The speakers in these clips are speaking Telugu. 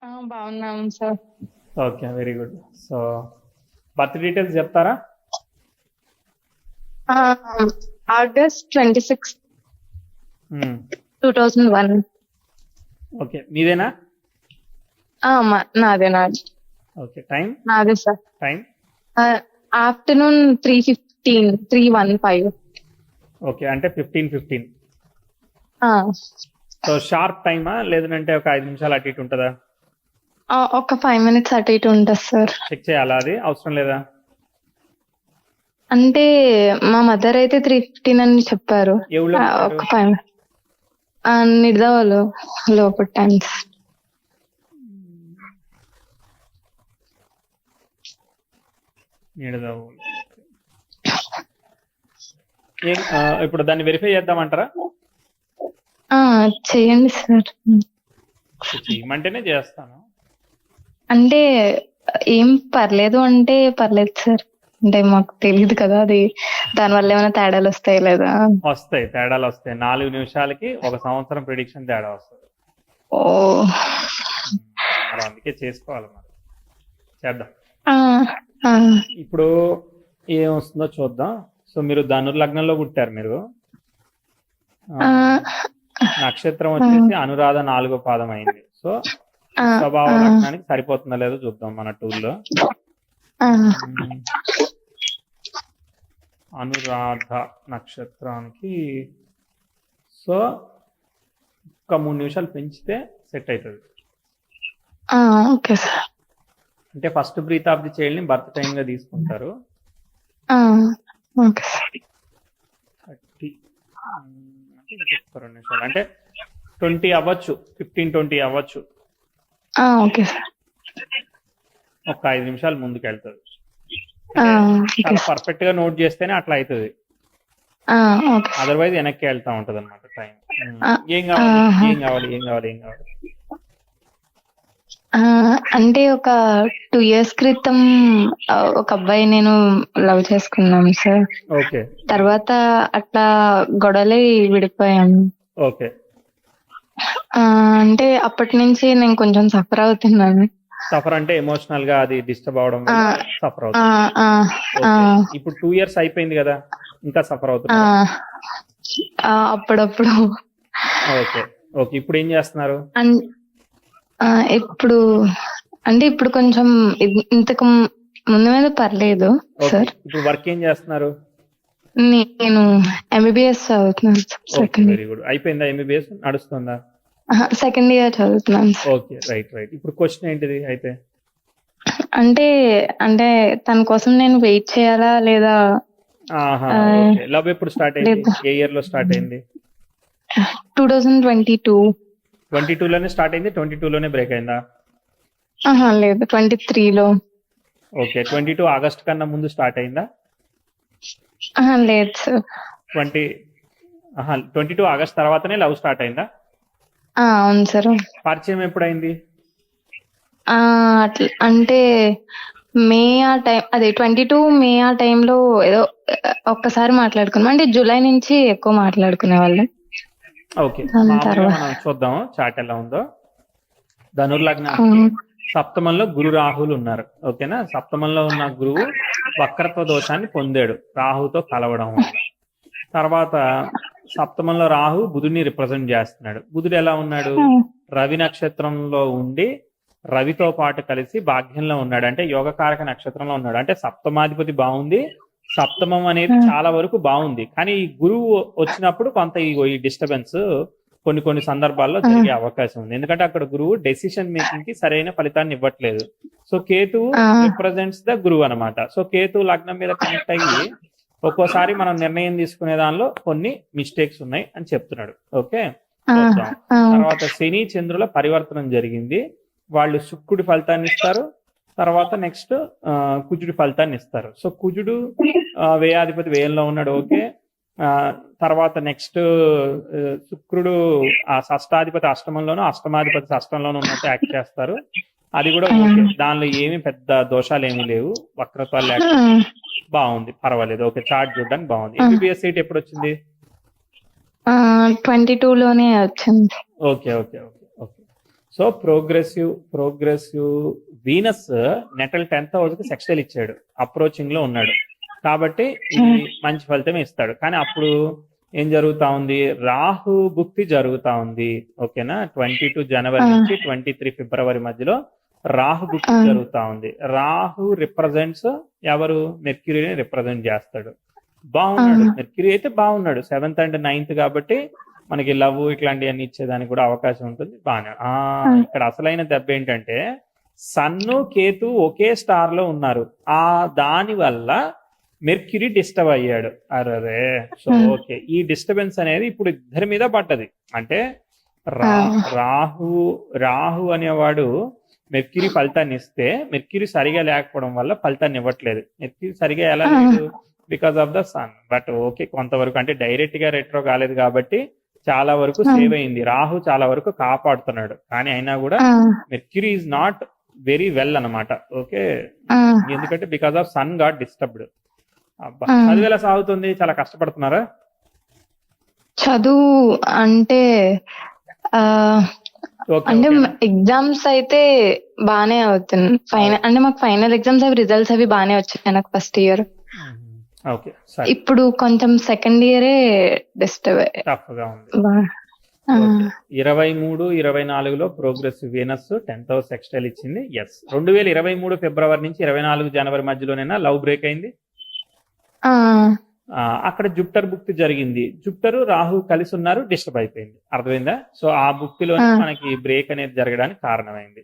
బాగున్నాం sir. Okay, very good. So birth details చెప్తారా? ఆగస్ట్ 26, మ్మ్. 2001. ఓకే, మీదేనా? నాదే ఓకే, టైం నాదే సార్. Time afternoon 3:15, 3:15. ఓకే, అంటే 15:15. ఆ, సో షార్ప్ టైమా లేదంటే ఒక 5 నిమిషాలు అటు ఇటు ఉంటుందా? ఒక 5 minutes అటు ఇటు ఉంటుంది సార్. చెక్ చేయాలా? అది అవసరం లేదా? అంటే మా మదర్ అయితే 3:15 అని చెప్పారు. ఏ ఊళ్ళో పుట్టారు? ఒక 5 నిర్దవాలు లోపల టైమ్స్. నిడదవు. ఇప్పుడు దాన్ని వెరిఫై చేద్దామంటారా? చెయ్యండి సార్. చేయమంటేనే చేస్తాను. అంటే ఏం పర్లేదు అంటే పర్లేదు సార్. అంటే మాకు తెలియదు కదా, అది దానివల్ల ఏమైనా తేడాలు వస్తాయి లేదా. వస్తాయి, తేడాలు వస్తాయి. 4 నిమిషాలకి 1 సంవత్సరం ప్రిడిక్షన్ తేడా వస్తుంది. ఓ, మరి అందుకే చేసుకోవాలి. మరి చేద్దాం. ఆ, ఇప్పుడు ఏం వస్తుందో చూద్దాం. సో మీరు ధనుర్లగ్నంలో పుట్టారు. మీరు నక్షత్రం వచ్చేసి అనురాధ 4వ పాదం అయింది. సో స్వభావ లగ్నానికి సరిపోతుందా లేదో చూద్దాం మన టూల్లో. అనురాధ నక్షత్రానికి సో ఒక 3 నిమిషాలు పెంచితే సెట్ అవుతుంది. Okay sir. అంటే first breath of the child ని బర్త్ టైమ్ గా తీసుకుంటారు. Okay sir. 30 అంటే 2 నిమిషాలు అంటే 20 అవ్వచ్చు, 15-20 అవ్వచ్చు. Okay sir. ఒక 5 నిమిషాలు ముందుకు వెళ్తుంది. చాలా పర్ఫెక్ట్ గా నోట్ చేస్తేనే అట్లా అవుతుంది. అదర్వైజ్ వెనక్కి వెళ్తా ఉంటది అనమాట టైం. ఏం కావాలి? అంటే ఒక 2 years క్రితం ఒక అబ్బాయి నేను లవ్ చేసుకున్నాను సార్. ఓకే. తర్వాత అట్లా గొడవలై విడిపోయాము. ఓకే. అంటే అప్పటి నుంచి నేను కొంచెం సఫర్ అవుతున్నాను. సఫర్ అంటే ఎమోషనల్ గా అది డిస్టర్బ్ అవడం సఫర్ అవుతుంది. ఇప్పుడు 2 years అయిపోయింది కదా, ఇంకా సఫర్ అవుతున్నా? అప్పుడప్పుడు. ఓకే. ఓకే, ఇప్పుడు ఏం చేస్తున్నారు? ఇప్పుడు కొంచెం ఇంతకు ముందు మీద పర్లేదు సార్. ఇప్పుడు వర్క్ ఏం చేస్తున్నారు? నేను MBBS చదువుతున్నాను. Very good. అయిపోయిందా MBBS? నడుస్తుందా? సెకండ్ ఇయర్ చదువుతున్నాను. Okay, right. ఇప్పుడు క్వశ్చన్ ఏంటిది అయితే? అంటే తన కోసం నేను వెయిట్ చేయాలా లేదా? లవ్ ఎప్పుడు స్టార్ట్ అయింది? ఏ ఇయర్ లో స్టార్ట్ అయింది? 2022. 22 లోనే స్టార్ట్ అయింది? 22 లోనే బ్రేక్ అయిందా? లేదు, 23లో. ఓకే, 22 ఆగస్ట్ కన్నా ముందు స్టార్ట్ అయిందా? లేదు సార్. 22 ఆగస్ట్ తర్వాతనే లవ్ స్టార్ట్ అయిందా? అవును సార్. పరిచయం ఎప్పుడైంది? అట్లా అంటే మే ఆ టైం, అదే 22 మే ఆ టైంలో ఏదో ఒక్కసారి మాట్లాడుకున్నాం. అంటే జూలై నుంచి ఎక్కువ మాట్లాడుకునే వాళ్ళు. ఓకే, మనం చూద్దాం చాట్ ఎలా ఉందో. ధనుర్లగ్నానికి సప్తమంలో గురు రాహులు ఉన్నారు. ఓకేనా? సప్తమంలో ఉన్న గురువు వక్రత్వ దోషాన్ని పొందాడు రాహుతో కలవడం వల్ల. తర్వాత సప్తమంలో రాహు బుధుడిని రిప్రజెంట్ చేస్తున్నాడు. బుధుడు ఎలా ఉన్నాడు? రవి నక్షత్రంలో ఉండి రవితో పాటు కలిసి భాగ్యంలో ఉన్నాడు. అంటే యోగకారక నక్షత్రంలో ఉన్నాడు. అంటే సప్తమాధిపతి బాగుంది, సప్తమం అనేది చాలా వరకు బాగుంది. కానీ ఈ గురువు వచ్చినప్పుడు కొంత ఈ డిస్టర్బెన్స్ కొన్ని సందర్భాల్లో జరిగే అవకాశం ఉంది. ఎందుకంటే అక్కడ గురువు డెసిషన్ మేకింగ్ కి సరైన ఫలితాన్ని ఇవ్వట్లేదు. సో కేతువు రిప్రజెంట్స్ ద గురువు అనమాట. సో కేతువు లగ్నం మీద కనెక్ట్ అయ్యి ఒక్కోసారి మనం నిర్ణయం తీసుకునే దానిలో కొన్ని మిస్టేక్స్ ఉన్నాయి అని చెప్తున్నాడు. ఓకే, చూద్దాం. తర్వాత శని చంద్రుల పరివర్తనం జరిగింది. వాళ్ళు శుక్రుడి ఫలితాన్ని ఇస్తారు. తర్వాత నెక్స్ట్ కుజుడి ఫలితాన్ని ఇస్తారు. సో కుజుడు వ్యయాధిపతి వ్యయంలో ఉన్నాడు. ఓకే. తర్వాత నెక్స్ట్ శుక్రుడు ఆ షష్టాధిపతి అష్టమంలోనూ, అష్టమాధిపతి షష్టంలోనూ ఉన్నట్టు యాక్ట్ చేస్తారు. అది కూడా ఓకే, దానిలో ఏమి పెద్ద దోషాలు ఏమీ లేవు. వక్రత్వాలు లేకపోతే బాగుంది, పర్వాలేదు. ఓకే, చార్ట్ చూడడానికి బాగుంది. MBBS సీట్ ఎప్పుడు వచ్చింది? 22లోనే వచ్చింది. Okay. So progressive Venus natal 10th house కి సెక్స్టైల్ ఇచ్చాడు, అప్రోచింగ్ లో ఉన్నాడు కాబట్టి ఇది మంచి ఫలితం ఇస్తాడు. కానీ అప్పుడు ఏం జరుగుతా ఉంది, రాహు భుక్తి జరుగుతా ఉంది. ఓకేనా, 22 జనవరి నుంచి 23 ఫిబ్రవరి మధ్యలో రాహు భుక్తి జరుగుతా ఉంది. రాహు రిప్రజెంట్స్ ఎవరు, మెర్క్యూరీని రిప్రజెంట్ చేస్తాడు. బాగున్నాడు మెర్క్యూరీ అయితే, బాగున్నాడు 7th and 9th కాబట్టి మనకి లవ్ ఇట్లాంటివన్నీ ఇచ్చేదానికి కూడా అవకాశం ఉంటుంది. బాగా ఇక్కడ అసలైన దెబ్బ ఏంటంటే సన్ను కేతు ఒకే స్టార్ లో ఉన్నారు, ఆ దాని వల్ల మెర్క్యూరీ డిస్టర్బ్ అయ్యాడు. అరే సో ఓకే, ఈ డిస్టర్బెన్స్ అనేది ఇప్పుడు ఇద్దరి మీద పడ్డది. అంటే రాహు అనేవాడు మెర్క్యూరీ ఫలితాన్ని ఇస్తే మెర్క్యూరీ సరిగా లేకపోవడం వల్ల ఫలితాన్ని ఇవ్వట్లేదు. మెర్క్యూరీ సరిగా ఎలా లేదు, because of the sun. But okay, కొంతవరకు అంటే డైరెక్ట్ గా రెట్రో కాలేదు కాబట్టి చాలా వరకు సేవ్ అయింది. రాహు చాలా వరకు కాపాడుతున్నాడు, కానీ అయినా కూడా Mercury is not very well అన్నమాట. ఓకే, ఎందుకంటే because of sun got disturbed. చదువు ఎలా సాగుతుంది, చాలా కష్టపడుతున్నారా? చదువు అంటే అంటే ఎగ్జామ్స్ అయితే బానే అవుతుంది. అంటే మాకు ఫైనల్ ఎగ్జామ్స్ అవి రిజల్ట్స్ అవి బానే వచ్చాయి నాకు ఫస్ట్ ఇయర్. ఇప్పుడు కొంచెం సెకండ్ ఇయరే డిస్టర్బ్ టఫ్ గా ఉంది. 23-24లో progressive Venus 10th house sextile ఇచ్చింది. ఎస్, 2023 ఫిబ్రవరి నుంచి 24 జనవరి మధ్యలోనైనా లవ్ బ్రేక్ అయింది. అక్కడ జుపిటర్ భుక్తి జరిగింది, జుపిటర్ రాహు కలిసి ఉన్నారు, డిస్టర్బ్ అయిపోయింది. అర్థమైందా? సో ఆ భుక్తిలోనే మనకి బ్రేక్ అనేది జరగడానికి కారణమైంది.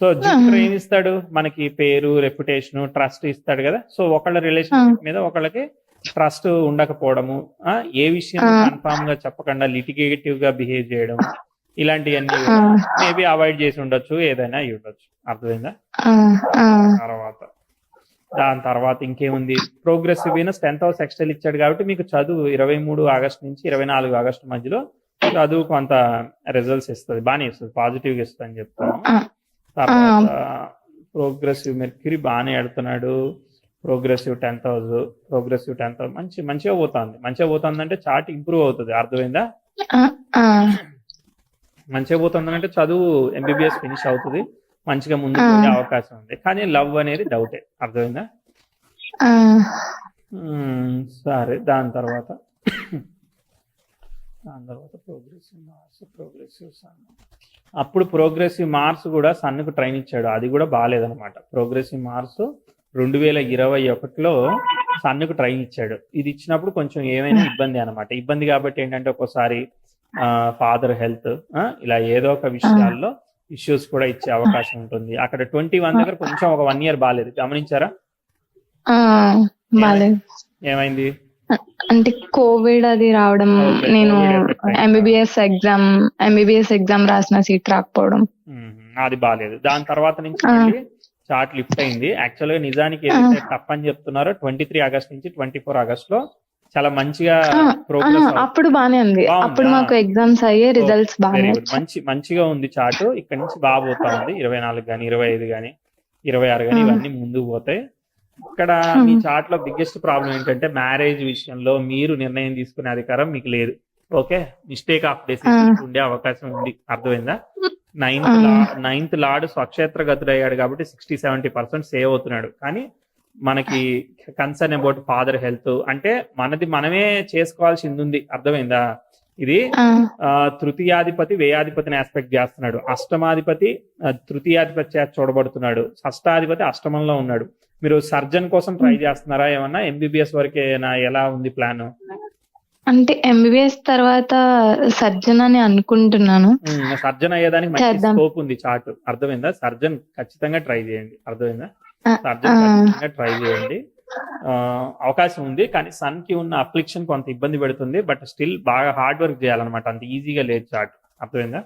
సో జుపిటర్ ఏమి ఇస్తాడు మనకి, పేరు, రెప్యుటేషన్, ట్రస్ట్ ఇస్తాడు కదా. సో ఒకళ్ళ రిలేషన్షిప్ మీద ఒకళ్ళకి ట్రస్ట్ ఉండకపోవడము, ఏ విషయం కన్ఫామ్ గా చెప్పకుండా లిటిగేటివ్ గా బిహేవ్ చేయడం, ఇలాంటివన్నీ మేబీ అవాయిడ్ చేసి ఉండొచ్చు, ఏదైనా అయి ఉండొచ్చు. అర్థమైందా? దాని తర్వాత ఇంకేముంది, progressive Venus 10th house sextile ఇచ్చాడు కాబట్టి మీకు చదువు 23 ఆగస్టు నుంచి 24 ఆగస్టు మధ్యలో చదువు కొంత రిజల్ట్స్ ఇస్తుంది, బాగానే ఇస్తుంది, పాజిటివ్ గా ఇస్తుంది అని చెప్తాను. తర్వాత ప్రోగ్రెసివ్ మెర్క్యూరీ బాగానే ఆడుతున్నాడు. ప్రోగ్రెసివ్ 10th house మంచిగా పోతుంది అంటే చార్ట్ ఇంప్రూవ్ అవుతుంది. అర్థమైందా? మంచిగా పోతుంది అంటే చదువు MBBS ఫినిష్ అవుతుంది, మంచిగా ముందుకు వెళ్ళే అవకాశం ఉంది. కానీ లవ్ అనేది డౌటే. అర్థమైందా? సరే, దాని తర్వాత ప్రోగ్రెసివ్ సన్. అప్పుడు ప్రోగ్రెసివ్ మార్స్ కూడా సన్ కు ట్రైన్ ఇచ్చాడు, అది కూడా బాగాలేదనమాట. ప్రోగ్రెసివ్ మార్స్ 2021లో సన్ కు ట్రైన్ ఇచ్చాడు. ఇది ఇచ్చినప్పుడు కొంచెం ఏమైనా ఇబ్బంది అనమాట. ఇబ్బంది కాబట్టి ఏంటంటే ఒక్కోసారి ఫాదర్ హెల్త్, ఇలా ఏదో ఒక విషయాల్లో ఇష్యూస్ కూడా ఇచ్చే అవకాశం ఉంటుంది. అక్కడ 21 దగ్గర కొంచెం ఒక 1 year బాగాలేదు, గమనించారా? ఏమైంది అంటే కోవిడ్ అది రావడం, నేను ఎంబీబీఎస్ ఎగ్జామ్ రాసిన సీట్ రాకపోవడం, అది బాగాలేదు. దాని తర్వాత నుంచి మళ్ళీ చార్ట్ లిఫ్ట్ అయింది. యాక్చువల్ గా నిజానికి ఏదైతే టఫ్ అని చెప్తున్నారో 23 ఆగస్ట్ నుంచి 24 ఆగస్ట్ లో చాలా మంచిగా ప్రోగ్రెస్, అప్పుడు బానే ఉంది. అప్పుడు మాకు ఎగ్జామ్స్ అయ్యే రిజల్ట్స్ బాగా మంచిగా ఉంది చార్ట్. ఇక్కడ నుంచి బాగా పోతా ఉంది. 24 గానీ 25 గానీ 26 గానీ ఇవన్నీ ముందుకు పోతాయి. ఇక్కడ మీ చార్ట్ లో బిగ్గెస్ట్ ప్రాబ్లం ఏంటంటే మ్యారేజ్ విషయంలో మీరు నిర్ణయం తీసుకునే అధికారం మీకు లేదు. ఓకే, మిస్టేక్ ఆఫ్ డెసిషన్ ఉండే అవకాశం ఉంది. అర్థమైందా? 9th లార్డ్ స్వక్షేత్ర గతుడయ్యాడు కాబట్టి 60-70% సేవ్ అవుతున్నాడు. కానీ మనకి కన్సర్న్ అబౌట్ ఫాదర్ హెల్త్ అంటే మనమే చేసుకోవాల్సింది ఉంది. అర్థమైందా? ఇది తృతీయాధిపతి వ్యయాధిపతిని ఆస్పెక్ట్ చేస్తున్నాడు, అష్టమాధిపతి తృతీయాధిపతి చేత చూడబడుతున్నాడు, షష్టాధిపతి అష్టమంలో ఉన్నాడు. మీరు సర్జన్ కోసం ట్రై చేస్తున్నారా ఏమన్నా? MBBS వరకేనా? ఎలా ఉంది ప్లాన్? అంటే MBBS తర్వాత సర్జన్ అని అనుకుంటున్నాను. సర్జన్ అయ్యేదానికి మంచి స్కోప్ ఉంది చార్ట్. అర్థమైందా? సర్జన్ ఖచ్చితంగా ట్రై చేయండి. అర్థమైందా? సర్జన్ ఖచ్చితంగా ట్రై చేయండి, అవకాశం ఉంది. కానీ సన్ కి ఉన్న అఫ్లిక్షన్ కొంత ఇబ్బంది పెడుతుంది. బట్ స్టిల్ బాగా హార్డ్ వర్క్ చేయాలన్నమాట. అంత ఈజీగా లేదు చార్ట్. అర్థమైందా?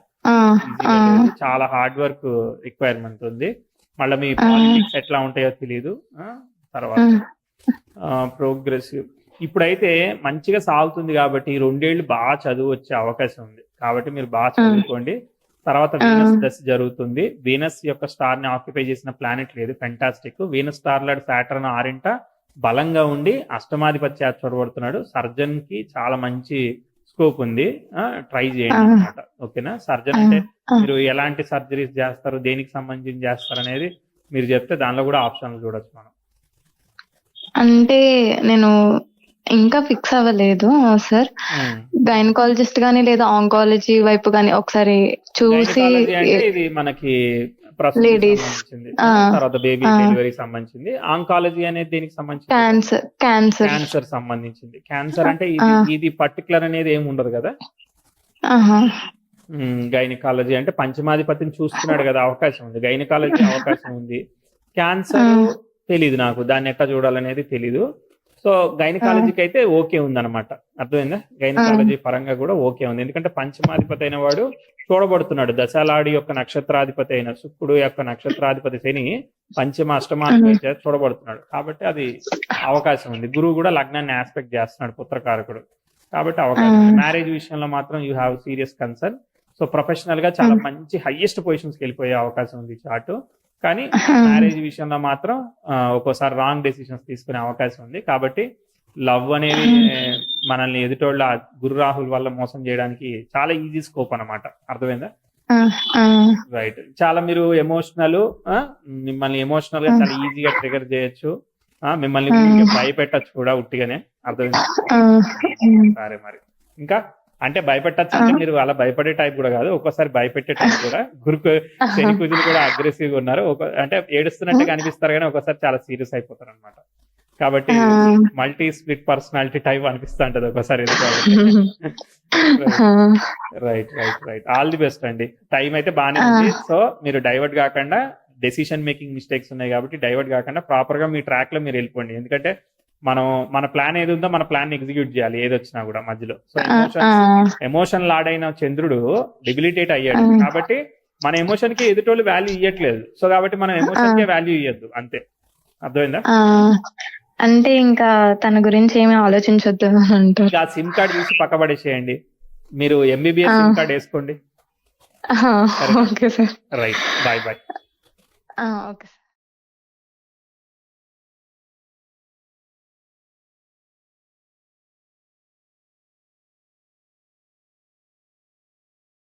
చాలా హార్డ్ వర్క్ రిక్వైర్మెంట్ ఉంది. మళ్ళీ మీ పాలిటిక్స్ ఎట్లా ఉంటాయో తెలియదు. తర్వాత ప్రోగ్రెసివ్ ఇప్పుడైతే మంచిగా సాగుతుంది కాబట్టి 2 ఏళ్ళు బాగా చదువు వచ్చే అవకాశం ఉంది. కాబట్టి మీరు బాగా చదువుకోండి. తర్వాత వీనస్ దశ జరుగుతుంది. వీనస్ యొక్క స్టార్ ని ఆక్యుపై చేసిన ప్లానెట్ లేదు, fantastic. Venus star lord Saturn 6 బలంగా ఉండి అష్టమాధిపతి చేత చూడబడుతున్నాడు. సర్జన్ కి చాలా మంచి స్కోప్ ఉంది, ట్రై చేయండి అనమాట. ఓకేనా? సర్జన్ అంటే మీరు ఎలాంటి సర్జరీస్ చేస్తారు, దేనికి సంబంధించి చేస్తారు అనేది మీరు చెప్తే దానిలో కూడా ఆప్షన్లు చూడొచ్చు మనం. అంటే నేను ఇంకా ఫిక్స్ అవ్వలేదు సార్. గైనకాలజిస్ట్ గానీ లేదా ఆంకాలజీ వైపు గానీ ఒకసారి చూసి. గైనకాలజీ అంటే ఇది మనకి లేడీస్ సంబంధించింది, తర్వాత బేబీ డెలివరీ సంబంధించింది. ఆంకాలజీ అనేది దేనికి సంబంధించింది? క్యాన్సర్ సంబంధించింది. క్యాన్సర్ అంటే ఇది పర్టికులర్ అనేది ఏమి ఉండదు కదా. గైనకాలజీ అంటే పంచమాధిపతిని చూస్తున్నాడు కదా, అవకాశం ఉంది. గైనకాలజీ అవకాశం ఉంది. క్యాన్సర్ తెలీదు నాకు, దాన్ని ఎట్లా చూడాలనేది తెలీదు. సో గైనకాలజీకి అయితే ఓకే ఉందన్నమాట. అర్థమైందా? గైనకాలజీ పరంగా కూడా ఓకే ఉంది, ఎందుకంటే పంచమాధిపతి అయిన వాడు చూడబడుతున్నాడు. దశాలాడి యొక్క నక్షత్రాధిపతి అయిన శుక్రుడు యొక్క నక్షత్రాధిపతి శని పంచమ అష్టమాధిపతి చూడబడుతున్నాడు, కాబట్టి అది అవకాశం ఉంది. గురువు కూడా లగ్నాన్ని ఆస్పెక్ట్ చేస్తున్నాడు, పుత్రకారకుడు, కాబట్టి అవకాశం ఉంది. మ్యారేజ్ విషయంలో మాత్రం you have serious concern. So professional గా చాలా మంచి హైయెస్ట్ పొజిషన్స్ కి వెళ్ళిపోయే అవకాశం ఉంది చార్ట్. కానీ మ్యారేజ్ విషయంలో మాత్రం ఒక్కోసారి రాంగ్ డెసిషన్స్ తీసుకునే అవకాశం ఉంది. కాబట్టి లవ్ అనేది మనల్ని ఎదుటోళ్ళ గురు రాహుల్ వల్ల మోసం చేయడానికి చాలా ఈజీ స్కోప్ అన్నమాట. అర్థమైందా? రైట్. చాలా మీరు ఎమోషనల్, మిమ్మల్ని ఎమోషనల్ గా చాలా ఈజీగా ట్రిగర్ చేయొచ్చు, మిమ్మల్ని భయపెట్టచ్చు కూడా ఉట్టిగానే. అర్థమైందా? సరే, మరి ఇంకా అంటే భయపెట్టచ్చు అంటే మీరు అలా భయపడే టైప్ కూడా కాదు, ఒక్కోసారి భయపెట్టే టైప్ కూడా. శని కుజులు కూడా అగ్రెసివ్ గా ఉన్నారు, అంటే ఏడుస్తున్నట్టుగా అనిపిస్తారు కానీ ఒక్కోసారి చాలా సీరియస్ అయిపోతారు అనమాట. కాబట్టి మల్టీ స్ప్లిట్ పర్సనాలిటీ టైప్ అనిపిస్తా ఉంటది ఒక్కోసారి. Right right right. All the best అండి. టైం అయితే బాగానే ఉంది. సో మీరు డైవర్ట్ కాకుండా, డెసిషన్ మేకింగ్ మిస్టేక్స్ ఉన్నాయి కాబట్టి డైవర్ట్ కాకుండా ప్రాపర్ గా మీ ట్రాక్ లో మీరు వెళ్ళిపోండి. ఎందుకంటే మన ప్లాన్ ఏది ఉందో మన ప్లాన్ ఎగ్జిక్యూట్ చేయాలి ఏది వచ్చినా కూడా మధ్యలో. సో ఎమోషన్ లాడైన చంద్రుడు డిబిలిటేట్ అయ్యాడు, కాబట్టి మన ఎమోషన్ కి ఎదుటోళ్ళు వాల్యూ ఇవ్వట్లేదు. సో కాబట్టి మనం ఎమోషన్ కే వాల్యూ ఇవ్వద్దు, అంతే. అర్థమైందా? అంటే ఇంకా తన గురించి ఏమీ ఆలోచించొద్దు అంటారు. ఆ సిమ్ కార్డ్ తీసి పక్కబడేసేయండి, మీరు ఎంబీబీఎస్ సిమ్ కార్డ్ వేసుకోండి. Okay sir. Right. Bye bye. Okay sir.